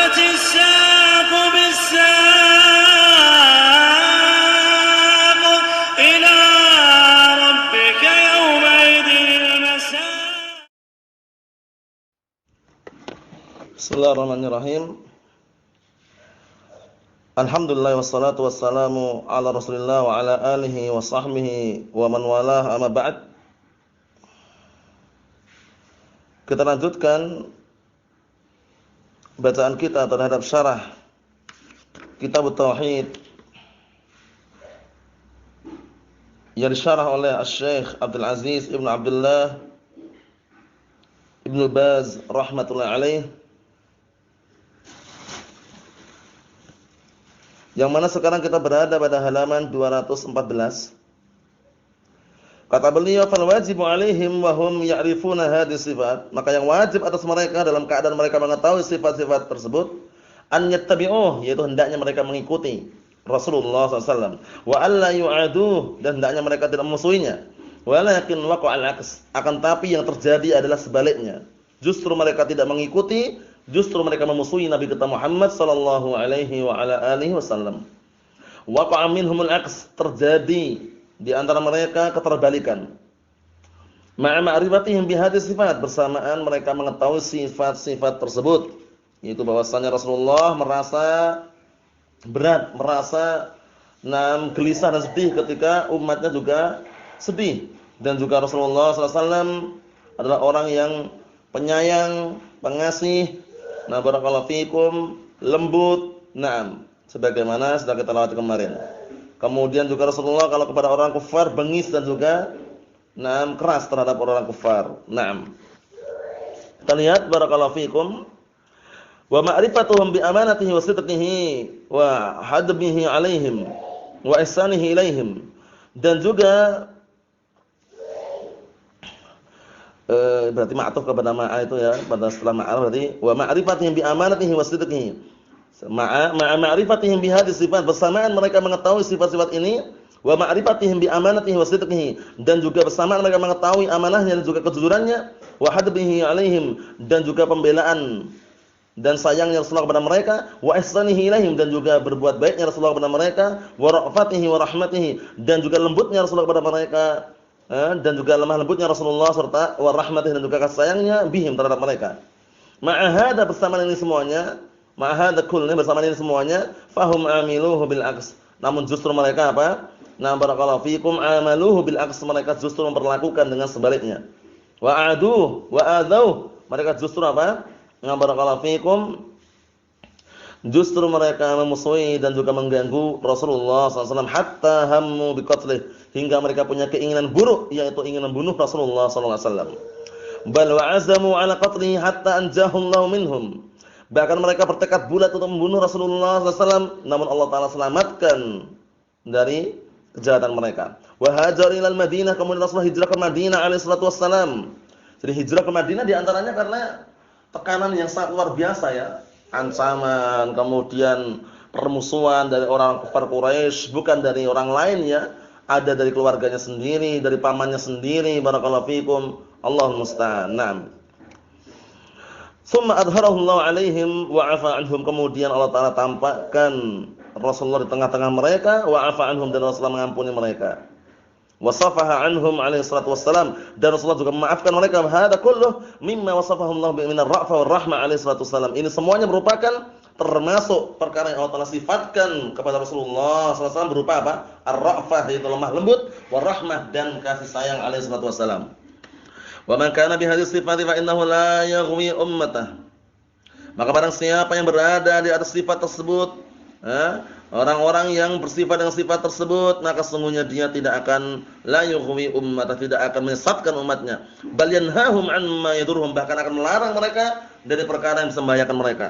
والتفت الساق بالساق إلى ربك يومئذ المساق. Bismillahirrahmanirrahim. Alhamdulillah wassalatu wassalamu ala Rasulillah wa ala alihi wa sahbihi wa man walah, amma ba'd. Kita lanjutkan bacaan kita terhadap syarah Kitab Tauhid yang disyarah oleh Asy-Syaikh Abdul Aziz Ibnu Abdullah Ibnu Baz rahmatullahi alaih, yang mana sekarang kita berada pada halaman 214. Kata beliau, fal wajibu alaihim wa hum ya'rifuna hadhihi sifat, maka yang wajib atas mereka dalam keadaan mereka mengetahui sifat-sifat tersebut, an yattabi'uh, yaitu hendaknya mereka mengikuti Rasulullah SAW, wa alla yu'aduh, dan hendaknya mereka tidak memusuhinya, walakin waqa'al aks, akan tapi yang terjadi adalah sebaliknya, justru mereka tidak mengikuti, justru mereka memusuhi Nabi kita Muhammad sallallahu alaihi wa ala alihi wasallam. Waqa'a minhumul aks, terjadi di antara mereka keterbalikan. Ma'a ma'rifatihim bihadhihi sifat, bersamaan mereka mengetahui sifat-sifat tersebut, yaitu bahwasanya Rasulullah merasa berat, merasa gelisah dan sedih ketika umatnya juga sedih, dan juga Rasulullah sallallahu alaihi wasallam adalah orang yang penyayang, pengasih, barakallahu fikum, lembut, sebagaimana sudah kita lewati kemarin. Kemudian juga Rasulullah kalau kepada orang kufar bengis dan juga keras terhadap orang kufar. Kita lihat barakallahu fikum, wa ma'rifatuhum bi amanatihi wa sidqihi wa hadbihi alaihim wa ihsanihi ilaihim, dan juga berarti ma'tuf kepada ma'a itu ya, pada setelah ma'a berarti wa ma'rifatihim bi amanatihi wa sidqihi. Ma'a ma'rifatihim bi hadhihi sifat, bersamaan mereka mengetahui sifat-sifat ini, wa ma'rifatihim bi amanatihi wa sidqihi, dan juga bersamaan mereka mengetahui amanahnya dan juga kejujurannya, wa hadbihi alaihim, dan juga pembelaan dan sayangnya Rasulullah kepada mereka, wa ihsanihi ilaihim, dan juga berbuat baiknya Rasulullah kepada mereka, wa ra'fatihi wa rahmatihi, dan juga lembutnya Rasulullah kepada mereka, dan juga lemah lembutnya Rasulullah serta wa rahmatihi, dan juga kasih sayangnya bihim terhadap mereka. Ma'ahada, bersamaan ini semuanya, ma'ahada kulli, bersamaan ini semuanya, fahum amiluhu bil aks, namun justru mereka apa? Barakallahu fikum, amaluhu bil aks, mereka justru memperlakukan dengan sebaliknya. Wa aduh wa adauh, mereka justru apa? Barakallahu fikum, justru mereka memusuhi dan juga mengganggu Rasulullah SAW, hatta hammu biqatlih, hingga mereka punya keinginan buruk, yaitu ingin membunuh Rasulullah SAW. Bal wa'azamu ala qatlihi hatta anjahullahu minhum, bahkan mereka bertekad bulat untuk membunuh Rasulullah SAW, namun Allah Ta'ala selamatkan dari kejahatan mereka. Wa hajar ilal Madinah, kemudian Rasulullah hijrah ke Madinah alaihi salatu wassalam. Jadi hijrah ke Madinah diantaranya karena tekanan yang sangat luar biasa ya, ancaman, kemudian permusuhan dari orang kafir Quraisy, bukan dari orang lain ya, ada dari keluarganya sendiri, dari pamannya sendiri, barakallahu fikum, Allahul musta'an. Tsumma adharahu Allah alaihim wa 'afa anhum, kemudian Allah Ta'ala tampakkan Rasulullah di tengah-tengah mereka, wa 'afa anhum, dan Rasulullah mengampuni mereka. Wasafaha anhum alaihi salatu wassalam, dan Rasulullah juga memaafkan mereka. Hada kulluh mimma wasafahu Allah bi minar ra'fa war rahmah alaihi salatu wassalam. Ini semuanya merupakan termasuk perkara yang Allah Ta'ala sifatkan kepada Rasulullah SAW berupa apa? Ar-ra'fah, yaitu lemah lembut, war rahmah, dan kasih sayang alaihi salatu wassalam. Wa man kana bi hadhihi sifati fa innahu la yaghwi ummatahu, maka barang siapa yang berada di atas sifat tersebut, orang-orang yang bersifat dengan sifat tersebut, maka sesungguhnya dia tidak akan la yughwi ummatahu, tidak akan menyesatkan umatnya. Bal yanhahum amma yadurhum, bahkan akan melarang mereka dari perkara yang bisa membahayakan mereka.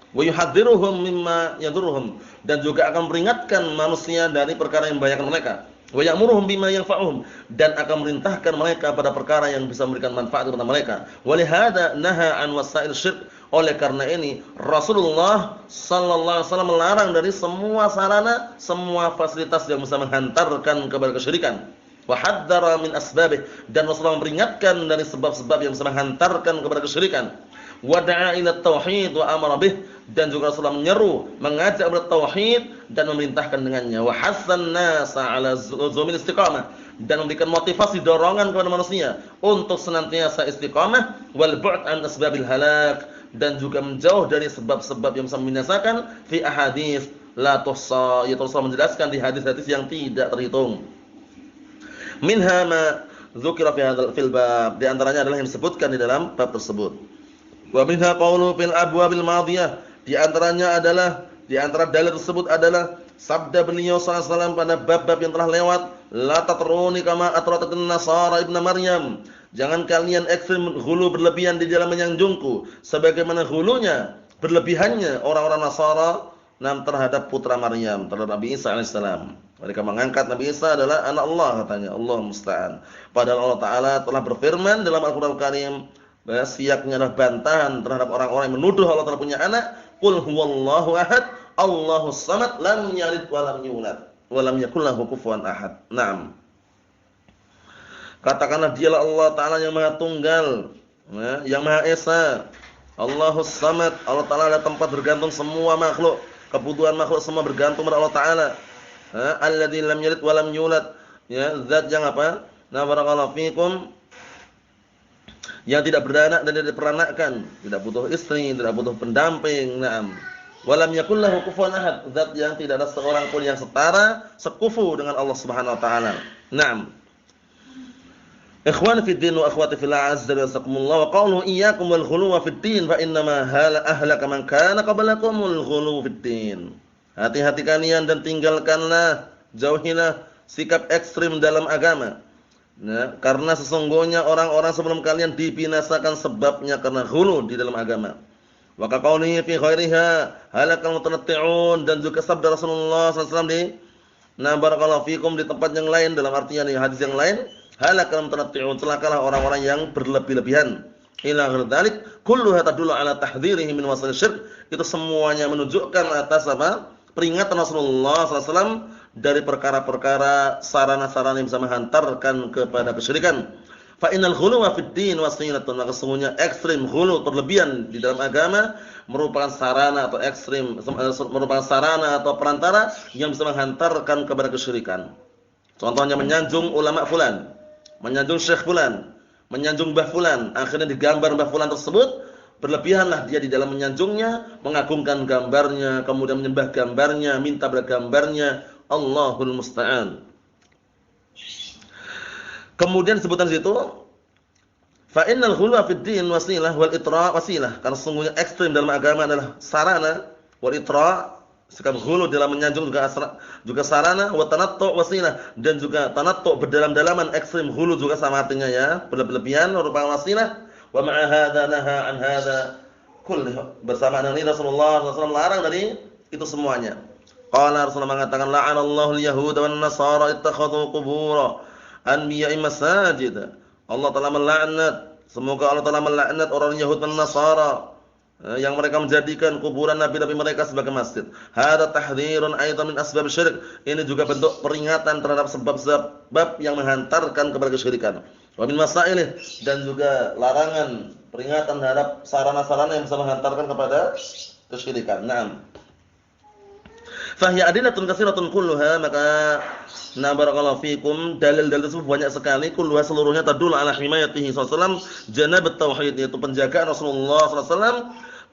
Wa yuhadziruhum mimma yadurhum, dan juga akan memperingatkan manusia dari perkara yang membahayakan mereka. Wa ya'muruhum bima yanfa'uhum, dan akan merintahkan mereka pada perkara yang bisa memberikan manfaat kepada mereka. Wa lihada naha an wasail syirk, oleh karena ini Rasulullah sallallahu alaihi wasallam melarang dari semua sarana, semua fasilitas yang bisa menghantarkan kepada kesyirikan. Wa hadzara min asbabih, dan Rasulullah memperingatkan dari sebab-sebab yang bisa menghantarkan kepada kesyirikan. wa da'a ila tauhid wa amara bih, dan juga Rasulullah menyeru, mengajak kepada tauhid dan memerintahkan dengannya, wa hassan nasa ala zulumil istiqamah, dan memberikan motivasi dorongan kepada manusia untuk senantiasa istiqamah, wal bu'd an asbabil halak, dan juga menjauh dari sebab-sebab yang bisa membinasakan, fi ahadits la tuhsa, yaitu Rasulullah menjelaskan di hadis-hadis yang tidak terhitung. Minha ma dzukira fi hadzal fil bab, di antaranya adalah yang disebutkan di dalam bab tersebut. Wa minha qawlu fil abwabil madiyah, di antaranya adalah, di antara dalil tersebut adalah sabda beliau sallallahu alaihi wasallam pada bab-bab yang telah lewat, la tatruni kama atratatun nasara ibnu maryam, jangan kalian ekstrim ghulu berlebihan di dalam menyanjungku sebagaimana ghulunya berlebihannya orang-orang Nasara terhadap putra Maryam, terhadap Nabi Isa alaihissalam. Mereka mengangkat Nabi Isa adalah anak Allah katanya, Allah musta'an. Padahal Allah Ta'ala telah berfirman dalam Al-Quran Al-Karim, siaknya adalah bantahan terhadap orang-orang yang menuduh Allah Ta'ala punya anak. Qul huwallahu ahad, Allahus samad, lam yalid wa lam yulad, wa lam yakul lahu kufuwan ahad. Naam. Katakanlah dialah Allah Ta'ala yang Maha Tunggal, yang Maha Esa. Allahus samad, Allah Ta'ala adalah tempat bergantung semua makhluk. Kebutuhan makhluk semua bergantung pada Allah Ta'ala. Alladzi lam yalid wa lam yulad, ya, zat yang apa? Nah, barakallahu fikum, yang tidak beranak dan tidak diperanakkan, tidak butuh istri, tidak butuh pendamping. Naam. Wa lam yakul lahu kufuwan ahad, zat yang tidak ada seorang pun yang setara, sekufu dengan Allah Subhanahu wa taala. Naam. Ikhwan fi din wa akhwati fillah, azza wa jazakumullah, wa qawlu iyyakum wal ghuluw fid din fa innama ahlaka man kana qablakumul ghuluw fid din. Hati-hati kalian dan tinggalkanlah, jauhilah sikap ekstrim dalam agama. Nah, karena sesungguhnya orang-orang sebelum kalian dibinasakan sebabnya karena ghulu di dalam agama. Wa qawlihi fi ghairiha halakal mutanatti'un, dan juga sabda Rasulullah sallallahu alaihi wasallam di barakallahu fikum di tempat yang lain, dalam artinya di hadis yang lain, halakal mutanatti'un, celakalah orang-orang yang berlebih-lebihan. Ila dzalik kulluha tadullu ala tahdhirihi min wasal syirk, itu semuanya menunjukkan atas apa? Peringatan Rasulullah SAW dari perkara-perkara sarana-sarana yang bisa menghantarkan kepada kesyirikan. Fa innal ghuluwa fid din wasilatun, maka sesungguhnya ekstrim ghulu berlebihan di dalam agama merupakan sarana atau ekstrim, merupakan sarana atau perantara yang bisa menghantarkan kepada kesyirikan. Contohnya menyanjung ulama fulan, menyanjung syekh fulan, menyanjung mbah fulan, akhirnya digambar mbah fulan tersebut, berlebihanlah dia di dalam menyanjungnya, mengagungkan gambarnya, kemudian menyembah gambarnya, minta pada gambarnya. Allahul musta'an. Kemudian sebutan situ, fa innal ghuluwa fid din wasilah wal itra wasilah, karena sesungguhnya ekstrim dalam agama adalah sarana, wal itra, sikap ghulu dalam menyanjung juga sarana, wa tanattu wasilah, dan juga tanattu berdalam-dalaman, ekstrim ghulu juga sama artinya ya, berlebihan merupakan wasilah. Wa ma'a hadza naha an hadza kulli, bersama dengan ini Rasulullah SAW melarang dari itu semuanya. Qala, Rasulullah mengatakan, la'anallahu al-yahuda wan nasara ittakhadhu qubur anbiya'i masajid. Allah telah melaknat, semoga Allah telah melaknat orang Yahudi dan Nasara yang mereka menjadikan kuburan nabi-nabi mereka sebagai masjid. Hadza tahdhirun aidan min asbab syirik, ini juga bentuk peringatan terhadap sebab-sebab yang menghantarkan kepada kesyirikan. Wa min masailih, dan juga larangan, peringatan terhadap sarana-sarana yang bisa menghantarkan kepada kesyirikan. Naam. Fa hiya adilatun katsiratun kulluha, maka barakallahu fikum, dalil-dalil tersebut banyak sekali, kulluha seluruhnya tadullu ala himayatihi sallallahu alaihi wasallam janab at-tauhid, yaitu penjagaan Rasulullah sallallahu alaihi wasallam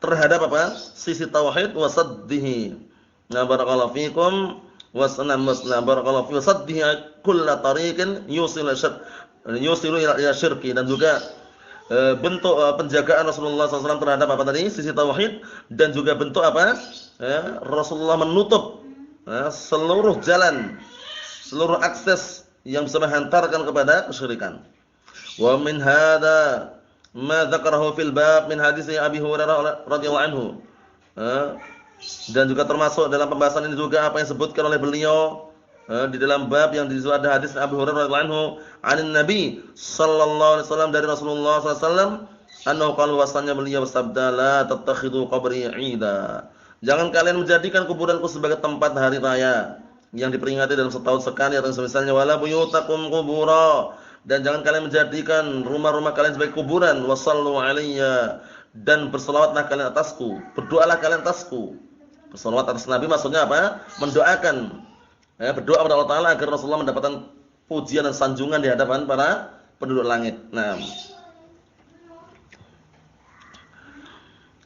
terhadap apa? Sisi tauhid wa saddihi. Barakallahu fikum barakallahu fi saddihi kullu tariqin yusilu ila syirki, dan juga bentuk penjagaan Rasulullah SAW terhadap apa tadi? Sisi tauhid, dan juga bentuk apa? Rasulullah menutup seluruh jalan, seluruh akses yang bisa menghantarkan kepada kesyirikan. Wa min hadza ma dzakarahu fil bab min hadis Abi Hurairah radhiyallahu anhu. Dan juga termasuk dalam pembahasan ini juga apa yang disebutkan oleh beliau di dalam bab yang disebut ada hadis Abu Hurairah radhiyallahu anhu anin Nabi sallallahu alaihi wasallam, dari Rasulullah sallallahu alaihi wasallam, annahu qala, wasanya beliau bersabda, la tattakhidhu qabri 'ida, jangan kalian menjadikan kuburanku sebagai tempat hari raya yang diperingati dalam setahun sekali atau semisalnya, wala buyutakum qubura, dan jangan kalian menjadikan rumah-rumah kalian sebagai kuburan, wasallu alayya, dan berselawatlah kalian atasku, berdoalah kalian atasku. Berselawat atas Nabi maksudnya apa? Mendoakan. Berdoa kepada Allah Taala agar Rasulullah mendapatkan pujian dan sanjungan di hadapan para penduduk langit. Nah,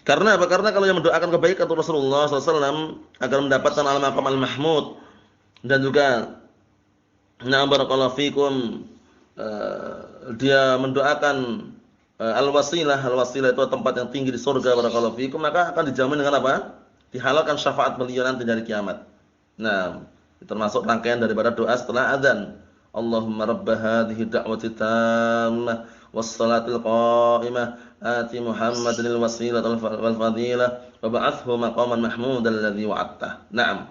karena apa? Karena kalau yang mendoakan kebaikan untuk Rasulullah SAW agar mendapatkan al-maqam al-mahmud dan juga na'am barakallahu fikum, dia mendoakan al-wasilah itu tempat yang tinggi di surga barakallahu fikum, maka akan dijamin dengan apa? Dihalalkan syafaat beliau nanti dari kiamat. Nah, termasuk rangkaian daripada doa setelah azan. Allahumma rabb hadhihi da'wati tammah was-salatil qa'imah ati Muhammadil wasilata wal fadilah wa ba'athhu maqaman mahmudan alladzi wa'adtah. Naam.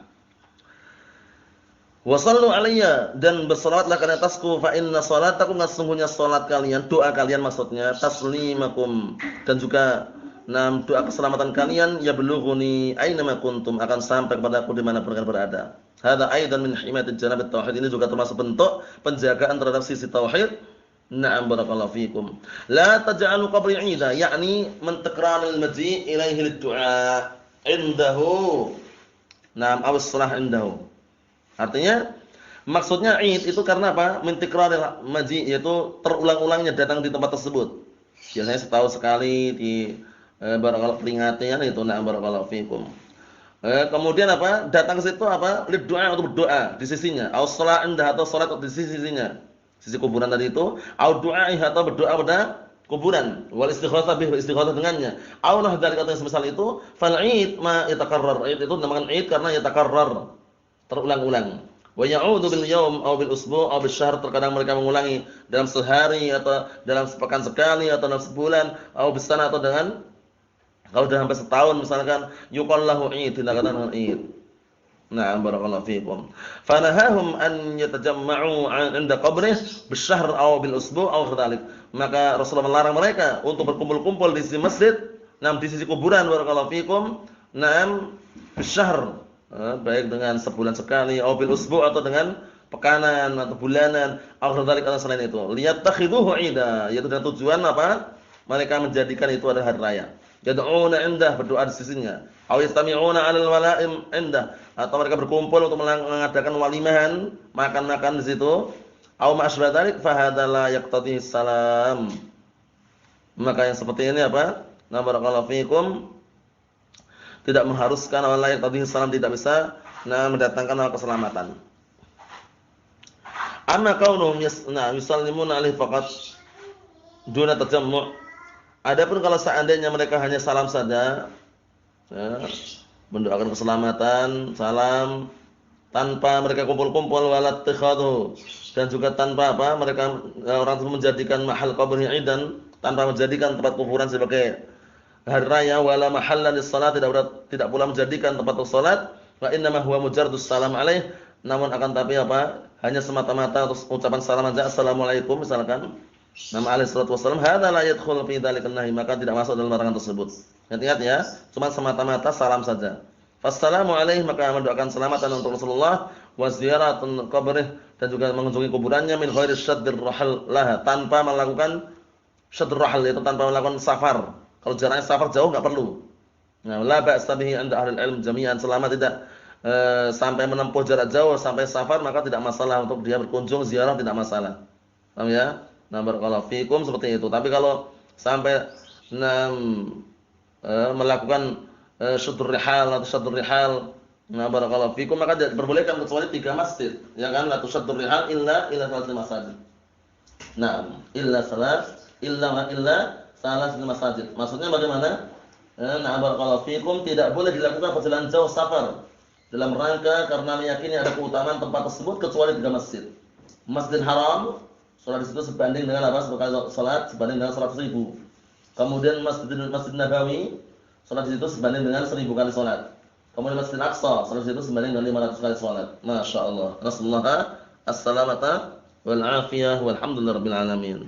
Wa sallu alayya, dan bersalawatlah kalian atasku, fa inna salatakum, sesungguhnya salat kalian, doa kalian maksudnya, taslimakum, dan juga doa keselamatan kalian, ya bulughuni aina ma kuntum, akan sampai kepadaku di mana kalian berada. Hada aidan min himayati janab tauhid, ini juga termasuk bentuk penjagaan terhadap sisi tauhid. Na'am barakallahu fikum. La taj'alu qabri 'ida, yakni min takraril maji' ilaihi lid-du'a indahu. Na'am, aw as-salah indahu. Artinya maksudnya Id itu karena apa? Min takraril maji', yaitu terulang-ulangnya datang di tempat tersebut. Biasanya setahun sekali di barakallahu peringatian itu. Na'am barakallahu fikum. Kemudian apa? Datang ke situ apa? Lid doa, untuk berdoa di sisinya. Au shalah indah, atau salat di sisinya. Sisi kuburan tadi itu. Au du'a, atau berdoa pada kuburan. Wal istighatsah bih, istighatsah dengannya. Au nah dari kata yang semisal itu. Fal id ma yatakarrar. Id itu dinamakan id karena yatakarrar, terulang-ulang. Wa ya'udzu bil yaum aw bil usbu' aw bil syahr, terkadang mereka mengulangi dalam sehari atau dalam sepekan sekali atau dalam sebulan, aw bis sana, atau dengan kalau sudah sampai setahun misalkan, yuqallahu id, dinamakan dengan id. Na'am barakallahu fikum. Fanahahum an yatajamma'u 'inda qabrih bisyahr aw bil usbu' aw dzalik. Maka Rasulullah melarang mereka untuk berkumpul-kumpul di sisi masjid, di sisi kuburan barakallahu fikum. Na'am bisyahr, baik dengan sebulan sekali, aw bil usbu' atau dengan pekanan atau bulanan, aw dzalik, atau selain itu. Liyattakhidhuhu 'ida, yaitu dengan tujuan apa? Mereka menjadikan itu adalah hari raya. Yad'una indah, berdoa di sisinya. Aw yastami'una 'alal wala'im indah, atau mereka berkumpul untuk mengadakan walimahan, makan-makan di situ. Aw ma asbah dzalik fa hadza la yaqtadi salam. Maka yang seperti ini apa? Na barakallahu fikum, tidak mengharuskan la yaqtadi salam, tidak bisa mendatangkan keselamatan. Amma kaunuhum yusallimuna alaihi faqat duna tajammu'. Adapun kalau seandainya mereka hanya salam saja, mendoakan keselamatan, salam, tanpa mereka kumpul-kumpul, walat tikhadu, dan juga tanpa apa? Mereka orang itu menjadikan mahal qabri idan, tanpa menjadikan tempat kuburan sebagai hari raya, wala mahallan lis-shalat, tidak pula menjadikan tempat salat, wa innama huwa mujarradus salam alaih, namun akan tapi apa? Hanya semata-mata ucapan salam saja, assalamualaikum misalkan. Nama alaihi salatu wassalam, hadza la yadkhul fi dzalika nahi, maka tidak masuk dalam larangan tersebut. Ingat ya, cuma semata-mata salam saja. Fassalamu alaihi, maka mendoakan selamatan untuk Rasulullah, wa ziyaratun qabrih, dan juga mengunjungi kuburannya, min ghairi syaddir rahal laha, tanpa melakukan syaddur rahal, itu tanpa melakukan safar. Kalau jaraknya safar jauh enggak perlu. Nah, la ba'sa bihi 'inda ahli ilm jami'an, selama tidak sampai menempuh jarak jauh sampai safar, maka tidak masalah untuk dia berkunjung ziarah, tidak masalah. Paham ya? Nah, barakallahu fikum, seperti itu. Tapi kalau sampai melakukan syaddur rihal atau syaddur rihal, nah barakallahu fikum, maka tidak diperbolehkan kecuali 3 masjid. Ya kan? La tusyaddur rihal illa salasil masajid. Nah, illa salasil masajid. Maksudnya bagaimana? Nah, barakallahu fikum, tidak boleh dilakukan perjalanan jauh safar dalam rangka karena meyakini ada keutamaan tempat tersebut kecuali 3 masjid. Masjidil Haram, salat di situ sebanding dengan apa? Sekali salat sebanding dengan 100.000. Kemudian Masjid Nabawi, salat di situ sebanding dengan 1000 kali salat. Kemudian Masjid Aqsa, salat di situ sebanding dengan 500 kali salat. Masyaallah. Nasallahu as-salamata wal afiyah walhamdulillahirabbil alamin.